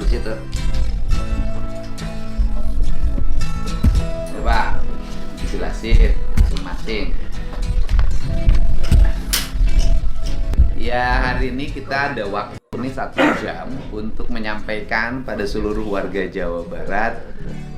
di situ. Coba dijelasin masing-masing. Ya, hari ini kita ada waktu ini 1 jam untuk menyampaikan pada seluruh warga Jawa Barat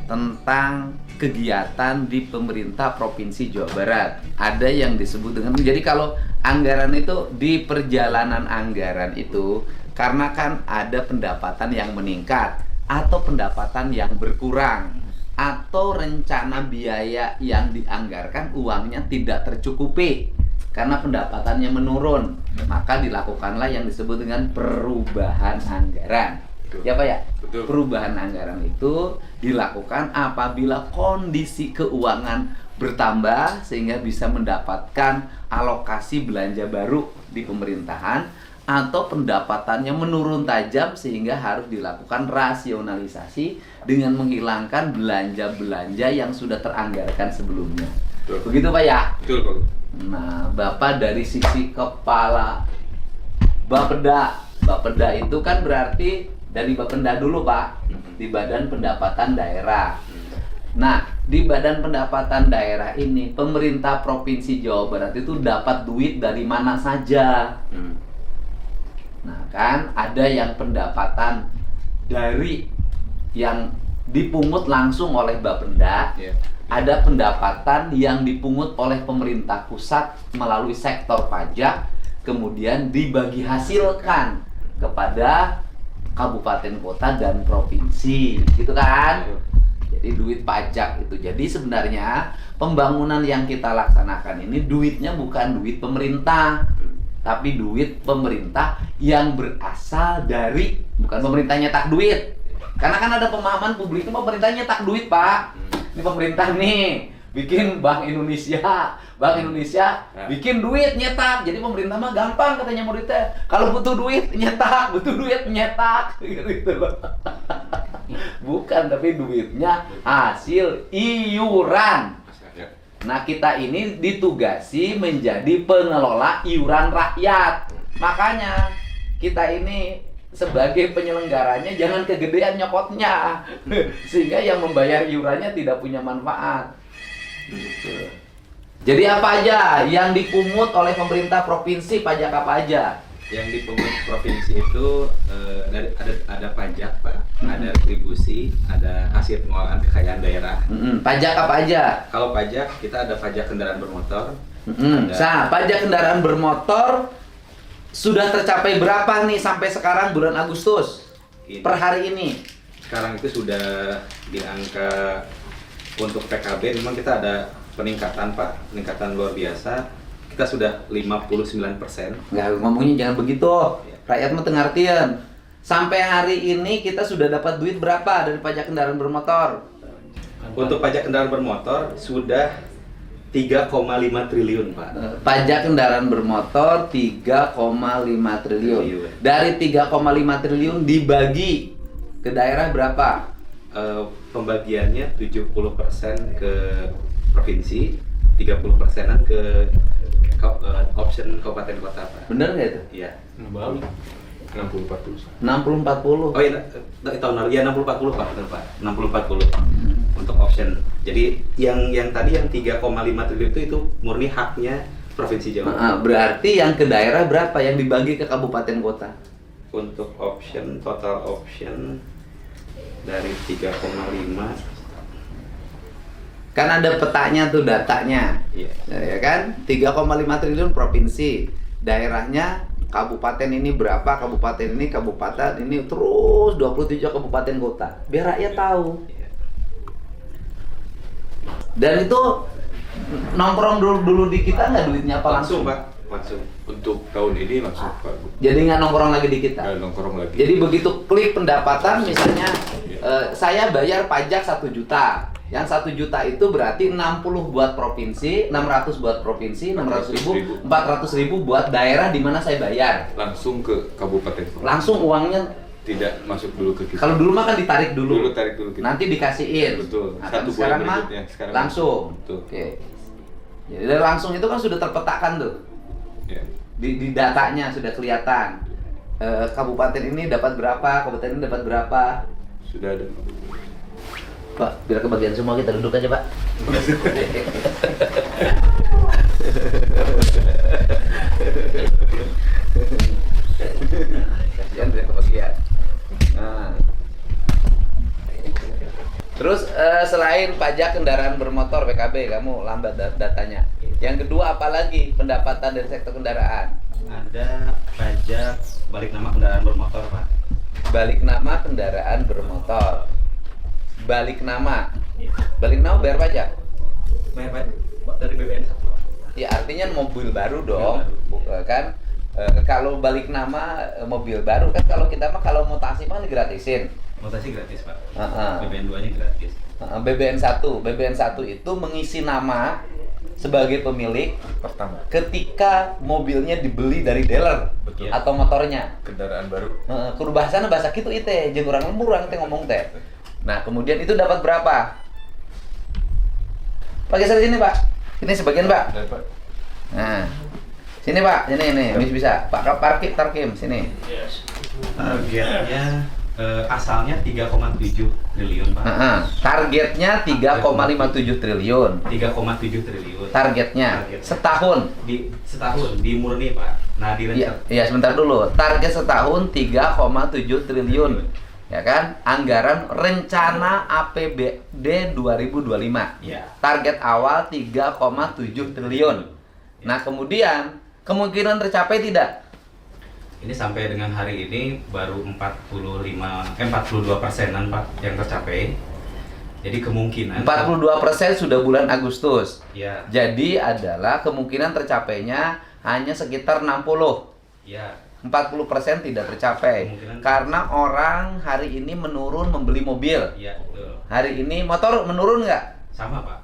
tentang kegiatan di pemerintah Provinsi Jawa Barat. Ada yang disebut dengan, jadi kalau anggaran itu, di perjalanan anggaran itu, karena kan ada pendapatan yang meningkat atau pendapatan yang berkurang, atau rencana biaya yang dianggarkan uangnya tidak tercukupi karena pendapatannya menurun, maka dilakukanlah yang disebut dengan perubahan anggaran. Betul. Ya Pak ya? Betul. Perubahan anggaran itu dilakukan apabila kondisi keuangan bertambah sehingga bisa mendapatkan alokasi belanja baru di pemerintahan, atau pendapatannya menurun tajam sehingga harus dilakukan rasionalisasi dengan menghilangkan belanja-belanja yang sudah teranggarkan sebelumnya. Betul. Begitu Pak ya? Betul Pak. Nah, Bapak dari sisi kepala Bapeda. Bapeda itu kan berarti dari Bapenda dulu Pak, di Badan Pendapatan Daerah. Nah, di Badan Pendapatan Daerah ini pemerintah Provinsi Jawa Barat itu dapat duit dari mana saja. Nah, kan ada yang pendapatan dari yang dipungut langsung oleh Bapenda. Ada pendapatan yang dipungut oleh pemerintah pusat melalui sektor pajak, kemudian dibagi hasilkan kepada kabupaten, kota, dan provinsi, gitu kan? Jadi duit pajak itu. Jadi sebenarnya pembangunan yang kita laksanakan ini duitnya bukan duit pemerintah, tapi duit pemerintah yang berasal dari, bukan pemerintah nyetak duit. Karena kan ada pemahaman publik itu pemerintah nyetak duit Pak. Ini pemerintah nih bikin Bank Indonesia bikin duit nyetak, jadi pemerintah mah gampang katanya muridnya, kalau butuh duit nyetak, gitu loh. Bukan, tapi duitnya hasil iuran. Nah, kita ini ditugasi menjadi pengelola iuran rakyat, makanya kita ini sebagai penyelenggaranya jangan kegedean nyokotnya sehingga yang membayar iurannya tidak punya manfaat. Jadi apa aja yang dipungut oleh pemerintah provinsi, pajak apa aja? Yang dipungut provinsi itu ada pajak Pak, ada retribusi, ada hasil pengolahan kekayaan daerah. Pajak apa aja? Kalau pajak kita ada pajak kendaraan bermotor. Pajak kendaraan bermotor sudah tercapai berapa nih sampai sekarang bulan Agustus per hari ini? Sekarang itu sudah di angka, untuk PKB memang kita ada peningkatan Pak, peningkatan luar biasa. Kita sudah 59%. Nggak, ngomongnya jangan begitu. Rakyat mah tengartian. Sampai hari ini kita sudah dapat duit berapa dari pajak kendaraan bermotor? Untuk pajak kendaraan bermotor sudah 3,5 triliun Pak. Pajak kendaraan bermotor 3,5 triliun. Dari 3,5 triliun dibagi ke daerah berapa? Pembagiannya 70% ke provinsi, 30%-an ke option kabupaten kota Pak. Bener nggak itu? Iya. 60-40. 60-40. Oh iya, tahun lalu ya 60-40 Pak, benar Pak. 60-40 untuk option. Jadi yang tadi yang 3,5 triliun itu murni haknya Provinsi Jawa Barat. Berarti yang ke daerah berapa yang dibagi ke kabupaten kota? Untuk option, total option dari 3,5. Kan ada petanya tuh, datanya. Ya kan? 3,5 triliun provinsi. Daerahnya kabupaten ini berapa, kabupaten ini, terus 27 kabupaten kota. Biar rakyat tahu. Dan itu nongkrong dulu di kita nggak duitnya apa langsung? Pak, langsung. Untuk tahun ini langsung Pak. Jadi nggak nongkrong lagi di kita? Nggak nongkrong lagi. Jadi begitu klik pendapatan, misalnya saya bayar pajak 1 juta. Yang 1 juta itu berarti 60 buat provinsi, 600 buat provinsi, 600 ribu, 400 ribu buat daerah di mana saya bayar. Langsung ke kabupaten. Langsung uangnya tidak masuk dulu ke kita. kalau dulu mah kan ditarik dulu. Tarik dulu kita. Nanti dikasihin. Betul. Nah, Satu sekarang bulan mah berikutnya. Sekarang langsung. Betul. Oke. Jadi dari langsung itu kan sudah terpetakan tuh. Ya. Di datanya sudah kelihatan. kabupaten ini dapat berapa, kabupaten ini dapat berapa. Sudah ada. Pak, biar kebagian semua kita duduk aja, Pak. Kasihan biar kebagian. Nah. Terus selain pajak kendaraan bermotor PKB, kamu lambat datanya. Yang kedua apa lagi pendapatan dari sektor kendaraan? Ada pajak balik nama kendaraan bermotor, Pak. Balik nama kendaraan bermotor. Balik nama bayar pajak. Bayar pajak dari BPN 1. Ya artinya mobil baru dong, kan? Kalau balik nama mobil baru kan, kalau kita mah kalau mutasi mah digratisin. Mutasi gratis, Pak. Heeh. BPN 2-nya gratis. BBN 1 itu mengisi nama sebagai pemilik Pertama, ketika mobilnya dibeli dari dealer betul. atau motornya. Kendaraan baru. Kudu bahasana bahasa kitu ite, jeung urang lembur urang teh ngomong teh. Nah, kemudian itu dapat berapa? Pak geser sini, Pak. Ini sebagian, Pak. Dapat. Nah. Sini, Pak. Ini bisa. Pak Tarkim sini. Targetnya asalnya 3,7 triliun, Pak. Targetnya 3,57 triliun. 3,7 triliun. Targetnya setahun. Setahun di murni, Pak. Nah, Iya, sebentar dulu. Target setahun 3,7 triliun. Ya kan? Anggaran rencana APBD 2025. Ya. Target awal 3,7 triliun. Nah, kemudian kemungkinan tercapai tidak? Ini sampai dengan hari ini baru 42%-an, Pak, yang tercapai. Jadi kemungkinan 42% sudah bulan Agustus. ya, Jadi adalah kemungkinan tercapainya hanya sekitar 60. ya, 40% tidak tercapai. Kemungkinan. Karena orang hari ini menurun membeli mobil. ya, betul. Hari ini motor menurun nggak? Sama, Pak.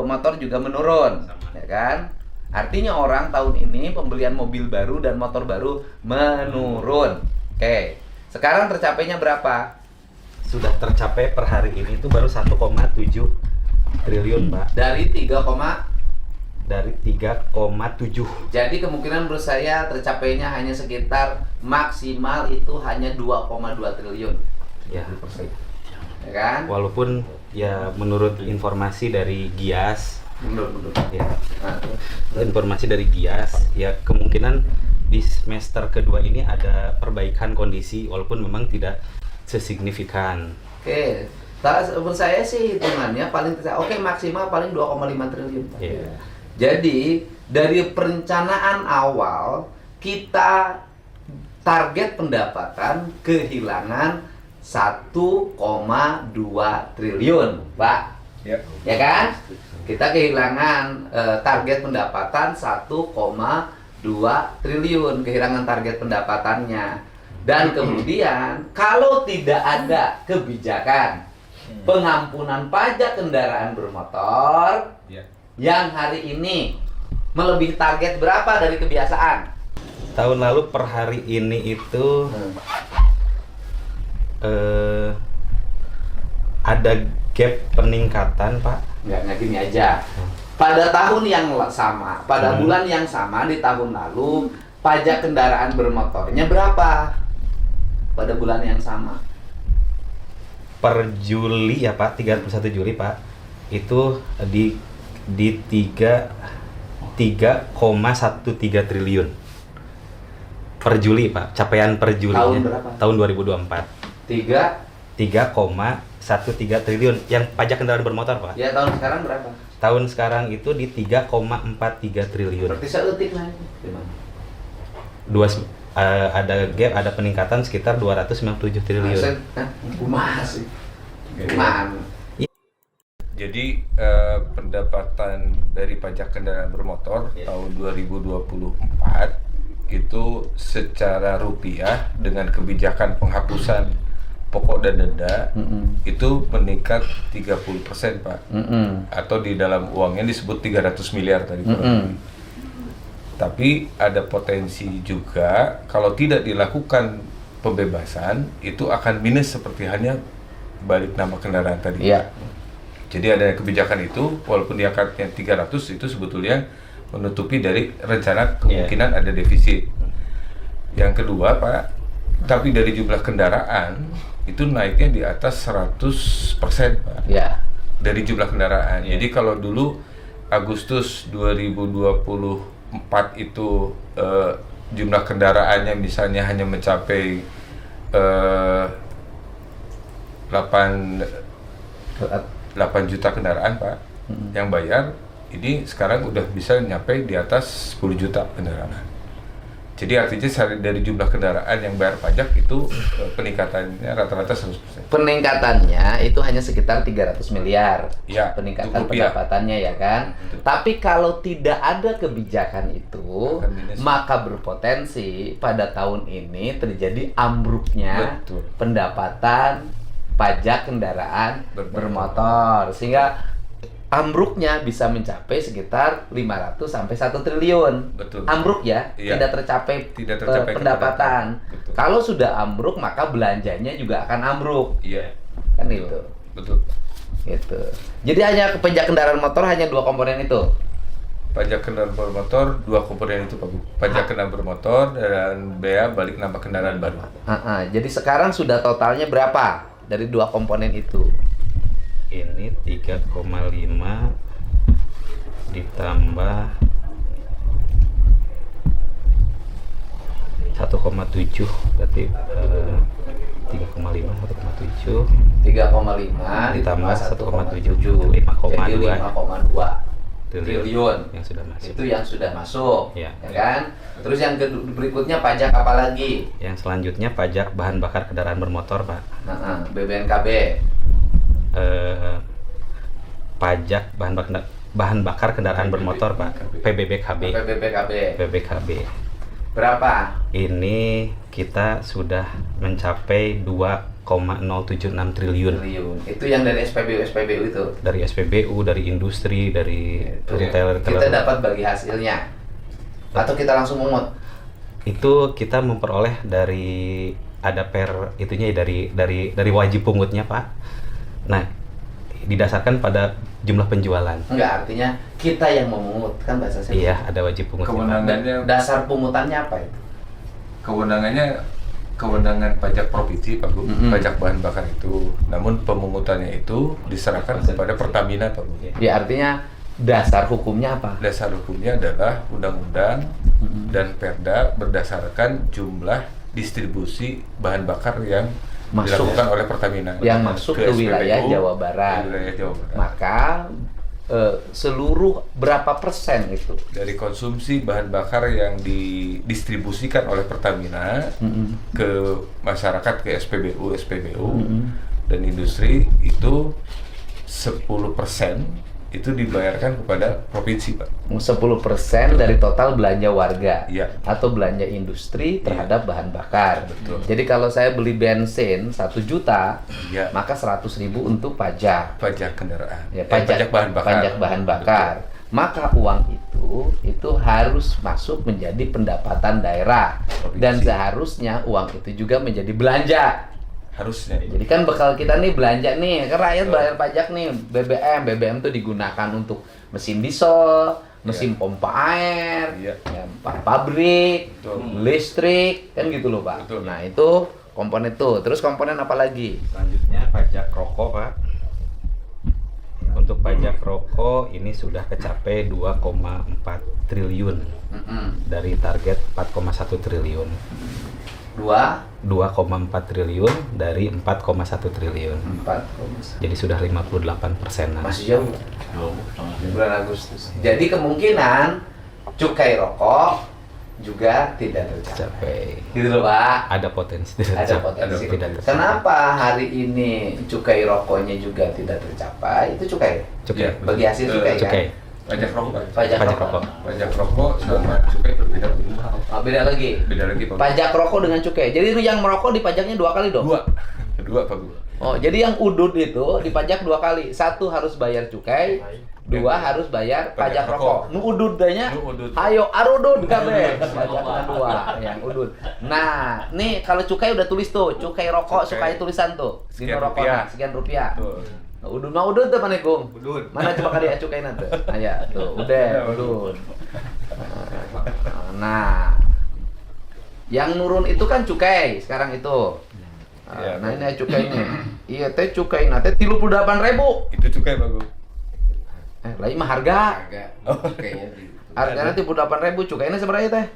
Motor juga menurun, Sama. ya kan? Artinya orang tahun ini pembelian mobil baru dan motor baru menurun. Oke, sekarang tercapainya berapa? Sudah tercapai per hari ini itu baru 1,7 triliun, Pak. Dari 3, Dari 3,7. jadi kemungkinan menurut saya tercapainya hanya sekitar maksimal itu hanya 2,2 triliun. Ya. 30%. Ya kan? Walaupun ya menurut informasi dari Gias, Mundur. ya, Nah, informasi dari Gias, ya kemungkinan di semester kedua ini ada perbaikan kondisi walaupun memang tidak sesignifikan. oke. Menurut saya sih hitungannya paling maksimal paling 2,5 triliun. Pak. Ya. Jadi dari perencanaan awal kita target pendapatan kehilangan 1,2 triliun, Pak. Ya. Ya kan? Kita kehilangan target pendapatan 1,2 triliun, kehilangan target pendapatannya. Dan kemudian kalau tidak ada kebijakan pengampunan pajak kendaraan bermotor Ya. yang hari ini melebihi target berapa dari kebiasaan? Tahun lalu per hari ini itu ada gap peningkatan, Pak. Nggak gini aja. Pada tahun yang sama, pada bulan yang sama di tahun lalu, pajak kendaraan bermotornya berapa? Pada bulan yang sama. Per Juli ya, Pak, 31 Juli, Pak. Itu di 3,13 triliun. Per Juli, Pak. Capaian per Juli. Tahun berapa? Tahun 2024. 3,13 triliun yang pajak kendaraan bermotor, Pak. Ya tahun sekarang berapa? Tahun sekarang itu di 3,43 triliun. Berarti seetik naik. Gimana? Ada gap, ada peningkatan sekitar 297 triliun. Masih. Gimana? Jadi pendapatan dari pajak kendaraan bermotor tahun 2024 itu secara rupiah dengan kebijakan penghapusan pokok dan denda itu meningkat 30%, Pak. Atau di dalam uangnya disebut 300 miliar tadi, Pak. Tapi ada potensi juga kalau tidak dilakukan pembebasan itu akan minus seperti hanya balik nama kendaraan tadi. Iya. Jadi ada kebijakan itu walaupun diangkatnya 300 itu sebetulnya menutupi dari rencana kemungkinan ada defisit. Yang kedua Pak, tapi dari jumlah kendaraan itu naiknya di atas 100% Pak. Ya. Dari jumlah kendaraan. Jadi kalau dulu Agustus 2024 itu jumlah kendaraannya misalnya hanya mencapai 8 juta kendaraan Pak yang bayar, ini sekarang udah bisa nyampe di atas 10 juta kendaraan. Jadi artinya dari jumlah kendaraan yang bayar pajak itu peningkatannya rata-rata 100%. Peningkatannya itu hanya sekitar 300 miliar. Ya, peningkatan rupiah. pendapatannya ya kan. Betul. Tapi kalau tidak ada kebijakan itu, Akan minus. maka berpotensi pada tahun ini terjadi ambruknya Betul. pendapatan pajak kendaraan bermotor, sehingga ambruknya bisa mencapai sekitar 500 sampai 1 triliun. Betul. Ambruk ya, Iya. tidak tercapai, Tidak tercapai pendapatan. Betul. Kalau sudah ambruk maka belanjanya juga akan ambruk. Iya. Kan Betul. itu. Betul. Gitu. Jadi hanya pajak kendaraan motor hanya 2 komponen itu. Pajak kendaraan bermotor 2 komponen itu Pak Bu. Pajak kendaraan bermotor dan bea balik nama kendaraan baru. Jadi sekarang sudah totalnya berapa dari 2 komponen itu? Ini 3,5 ditambah 1,7 berarti 3,5 1,7 3,5 ditambah 1,7 jadi 5,2 5,2 triliun. yang sudah masuk. Itu yang sudah masuk, Ya. ya kan? Terus yang berikutnya pajak apa lagi? Yang selanjutnya pajak bahan bakar kendaraan bermotor, Pak. BBNKB. Pajak bahan bakar kendaraan bermotor, Pak. PBBKB. PBBKB. Berapa? Ini kita sudah mencapai 2,076 triliun. Itu yang dari SPBU itu. Dari SPBU, dari industri, dari retailer. Kita dapat bagi hasilnya. Atau kita langsung mungut? Itu kita memperoleh dari ada itunya ya, dari wajib pungutnya, Pak. Nah, didasarkan pada jumlah penjualan. Enggak, artinya kita yang memungut, kan bahasa saya. Iya, ada wajib pungutnya. Kewenangannya Dasar pungutannya apa itu? kewenangan pajak provinsi Pak Bu, Mm-mm. pajak bahan bakar itu. Namun pemungutannya itu diserahkan kepada Pertamina Pak Bu. Ya, artinya dasar hukumnya apa? Dasar hukumnya adalah undang-undang Mm-mm. dan Perda berdasarkan jumlah distribusi bahan bakar yang Masuk. dilakukan oleh Pertamina. Yang masuk ke SPBU, wilayah Jawa Barat. ke wilayah Jawa Barat. Maka seluruh berapa persen itu? Dari konsumsi bahan bakar yang didistribusikan oleh Pertamina Mm-mm. ke masyarakat, ke SPBU Mm-mm. dan industri itu 10% itu dibayarkan kepada provinsi Pak. 10% dari total belanja warga. Iya. Atau belanja industri terhadap bahan bakar. Betul. Jadi kalau saya beli bensin 1 juta, Iya. maka 100.000 untuk pajak. Pajak kendaraan. Ya, Pajak bahan bakar. Pajak bahan bakar. Maka uang itu harus masuk menjadi pendapatan daerah. Provinsi. Dan seharusnya uang itu juga menjadi belanja. Harusnya. Jadi kan bekal kita nih belanja nih, kan rakyat bayar pajak nih, BBM tuh digunakan untuk mesin diesel, mesin pompa air, Iya. ya, pabrik, Betul. listrik, kan gitu loh Pak. Betul. Nah itu komponen itu, terus komponen apa lagi? Selanjutnya pajak rokok, Pak. Untuk pajak rokok ini sudah kecapai 2,4 triliun dari target 4,1 triliun. 2,4 triliun dari 4,1 triliun. 4,1. Jadi sudah 58%. Masih jauh. Bulan Agustus. Jadi kemungkinan cukai rokok juga tidak tercapai. Gitu loh Pak. Ada potensi tidak Ada tercapai. potensi. Tidak tercapai. Kenapa hari ini cukai rokoknya juga tidak tercapai? Itu cukai. Cukai. Iya. Bagi hasil cukai kan? Cukai. Pajak rokok Pak. Pajak Pajak rokok. rokok. Pajak rokok sama cukai berbeda. Oh, beda lagi. Beda lagi Pak. Pajak rokok dengan cukai. Jadi yang merokok dipajaknya 2 kali dong? Dua Pak Bu. Oh, jadi yang udud itu dipajak 2 kali. 1 harus bayar cukai, 2 harus bayar pajak Pajak rokok. rokok. Nu udud danya. Nu udud. Ayo arudud kabeh. Pajaknya 2 yang udud. Nah, nih kalau cukai udah tulis tuh, cukai rokok Cukai. suka tulisan tuh. Sekian Dino rokok rupiah. sekian rupiah. Betul. Udud mah udud tuh mana Kung? Udud. Mana coba kali cukai nanti. Nah, ya, tuh, udah udud. Nah, Yang nurun itu kan cukai sekarang itu. Iya, Nah ini cukai ini. Iya teh cukai nah teh 38.000. Itu cukai Pak Gub. Lain mah harga. Oh, Kayaknya di Harganya 38.000 cukainya seberapa teh?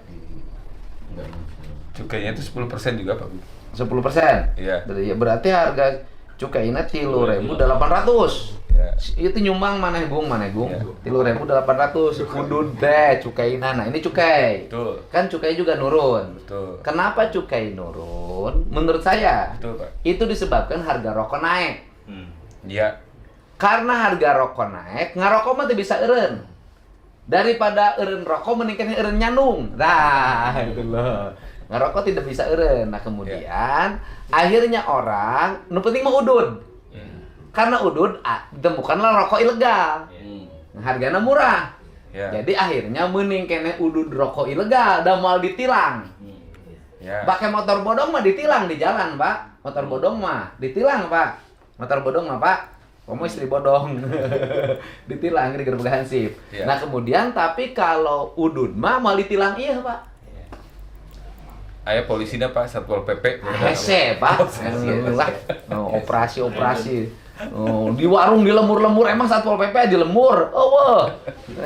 cukainya itu 10% juga Pak Gub. 10%. Iya. Berarti harga cukainya 3.800. Ya. Itu nyumbang maneh gung Ya. 3.800 kudun teh cukaina. Nah ini cukai. Betul. Kan cukai juga nurun. Betul. Kenapa cukai nurun? Menurut saya Betul, Pak. itu disebabkan harga rokok naik. Iya. Karena harga rokok naik, ngarokok mah teu bisa eureun. Daripada eureun rokok mending eureun nyandung. Nah, itu loh. Ngarokok tidak bisa eureun. Nah, kemudian akhirnya orang nu penting mah udud. Karena udud ditemukanlah rokok ilegal. Nah, harganya murah. Ya. Jadi akhirnya mending kene udud rokok ilegal da moal ditilang. Ya. Pakai motor bodong mah ditilang di jalan, Pak. Motor bodong mah ditilang, Pak. Motor bodong mah, Pak. Kamu istri bodong. Ditilang di gerbang hansip. Ya. Nah, kemudian tapi kalau udud mah mau ditilang iya, Pak. Aya polisina Pak Satpol PP. Hese, Pak. Lah, operasi-operasi. Di warung dilemur-lemur emang Satpol PP dilemur. Wah.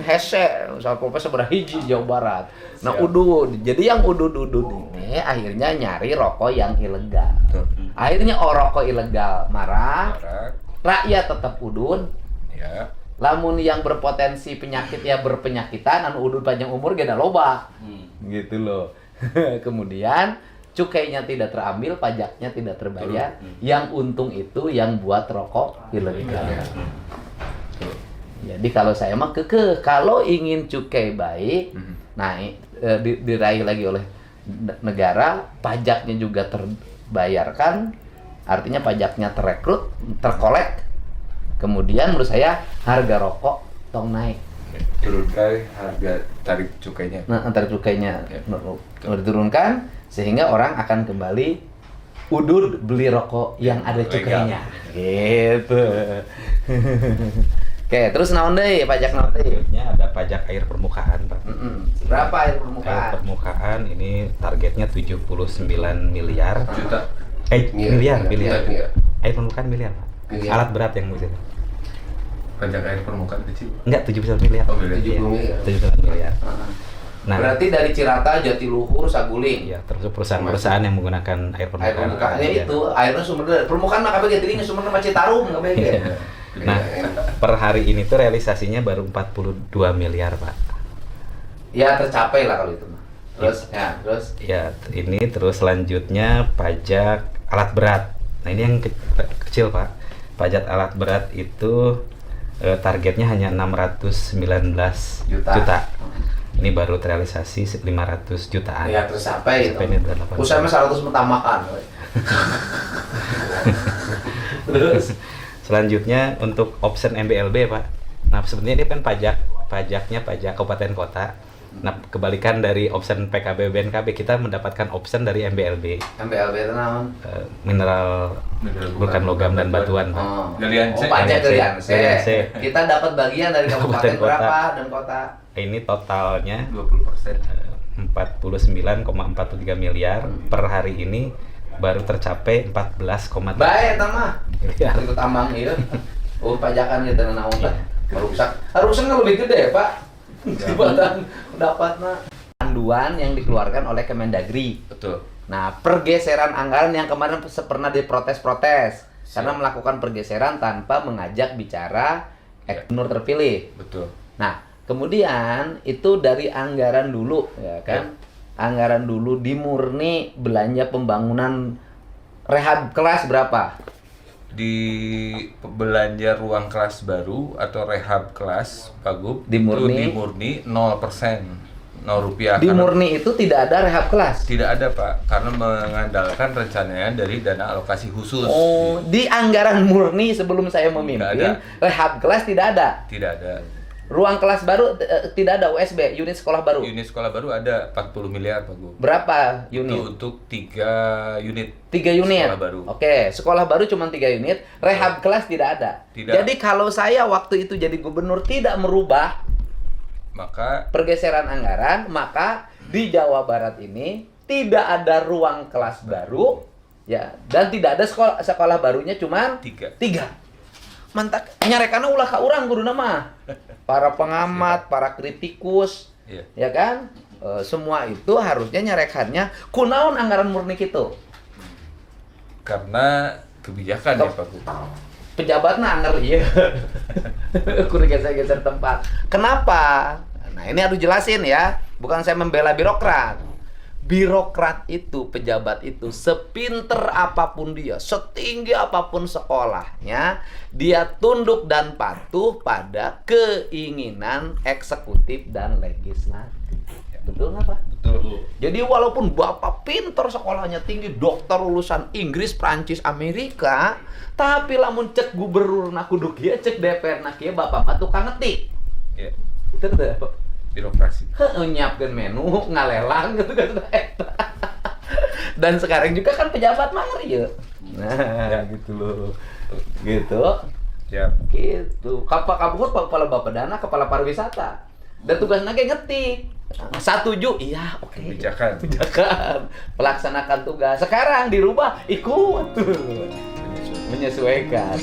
Hese, Satpol PP seberapa hiji Jawa Barat. Nah, Siap. udud. Jadi yang udud-udud ini akhirnya nyari rokok yang ilegal. Betul. Akhirnya rokok ilegal marah, Marak. rakyat tetap udud. Ya. Lamun yang berpotensi penyakit ya berpenyakitan, anu udud panjang umur gak ada loba. Gitu loh. Kemudian cukainya tidak terambil, pajaknya tidak terbayar. Yang untung itu yang buat rokok ilegal. Jadi kalau saya mah kekeh, kalau ingin cukai baik, nah diraih lagi oleh negara, pajaknya juga terbayarkan, artinya pajaknya terrekrut, terkolek. Kemudian menurut saya harga rokok tong naik. Turunkan harga tarif cukainya. Nah, antar cukainya Ya. diturunkan sehingga orang akan kembali udud beli rokok yang ada cukainya. Gitu. Oke, terus naon deui pajak naon deui? Selanjutnya ada pajak air permukaan, Pak. Berapa air Air permukaan? permukaan ini targetnya 79 miliar. Juta. Miliar. Miliar. Air permukaan miliar, Pak. Miliar. Alat berat yang bisa. Pajak air permukaan kecil. Enggak, 79 miliar. Oh, miliar. 70 miliar. 79 miliar. Nah, Berarti dari Cirata, Jatiluhur, Saguling. ya termasuk perusahaan-perusahaan yang menggunakan air Air permukaan. permukaannya Ya. itu, airnya sumber dari permukaan mah kabeh jadi sumberna mah Citarum kabeh. Iya. Nah, per hari ini tuh realisasinya baru 42 miliar, Pak. Ya tercapai lah kalau itu mah. Terus Ya, ini terus selanjutnya pajak alat berat. Nah, ini yang kecil, Pak. Pajak alat berat itu targetnya hanya 619 juta. Ini baru terrealisasi 500 jutaan. ya tercapai itu. Tercapai ini udah 8. Usaha mah 100 mentamakan. Terus Selanjutnya untuk option MBLB, Pak. Nah, sebenarnya ini kan pajaknya pajak kabupaten kota. Nah, kebalikan dari option PKB BNKB, kita mendapatkan option dari MBLB, MBLB itu naon? mineral bukan logam dan batuan, Pak. Dari Anse. Pajak dari Dari Anse. Anse. Kita dapat bagian dari kabupaten Kabupaten kota. berapa dan kota? Ini totalnya 20%. 49,43 miliar. Per hari ini baru tercapai 14,3 Baik, mah. miliar. Ikut ambang ieu. Oh, pajakan gitu naon tah. Rusak. Harusnya lebih gede, Pak. Dibanding dapatna panduan yang dikeluarkan oleh Kemendagri. Betul. Nah, pergeseran anggaran yang kemarin pernah diprotes-protes karena melakukan pergeseran tanpa mengajak bicara gubernur terpilih. Betul. Nah, kemudian itu dari anggaran dulu, ya kan? Anggaran dulu dimurni belanja pembangunan rehab kelas berapa? Di belanja ruang kelas baru atau rehab kelas, Pak Gub, Dimurni. itu dimurni 0%. 0 rupiah. Di Karena murni itu tidak ada rehab kelas. tidak ada, Pak, karena mengandalkan rencananya dari dana alokasi khusus. Oh, di anggaran murni sebelum saya Nggak memimpin, ada. rehab kelas tidak ada. Tidak ada. Ruang kelas baru tidak ada USB, unit sekolah baru. Unit sekolah baru ada 40 miliar, Pak Gub. Berapa Itu unit? untuk 3 unit. 3 unit. Sekolah baru. Oke, sekolah baru cuma 3 unit, rehab kelas tidak ada. Tidak. Jadi kalau saya waktu itu jadi gubernur tidak merubah Maka pergeseran anggaran, maka di Jawa Barat ini tidak ada ruang kelas baru, ya, dan tidak ada sekolah barunya cuman 3. Mantap, nyarekana ulah ka urang guruna mah. Para pengamat, para kritikus, ya kan? Semua itu harusnya nyarekannya kunaon anggaran murni gitu. Karena kebijakan ya Pak Gub. Pejabatnya anggar iya. Kudu geser-geser tempat. Kenapa? Nah, ini harus jelasin ya. Bukan saya membela birokrat. Birokrat itu, pejabat itu, sepinter apapun dia, setinggi apapun sekolahnya, dia tunduk dan patuh pada keinginan eksekutif dan legislatif. Betul nggak Pak? Betul. Jadi walaupun Bapak pinter sekolahnya tinggi, dokter lulusan Inggris, Prancis, Amerika, tapi lamun cek gubernur na kudu kieu, cek DPR na kieu, Bapak mah tukang ngetik. Ya, Betul teh, Pak? birokrasi. Nyiapkeun menu, ngalelang gitu kan. Dan sekarang juga kan pejabat mah ya. Nah, gitu loh. Gitu. Ya. Gitu. Kabupaten kepala Bapedana, kepala pariwisata. Dan tugasnya kayak ngetik. Setuju, iya, oke. Kebijakan. Pelaksanakan tugas. Sekarang dirubah, ikut. Menyesuaikan.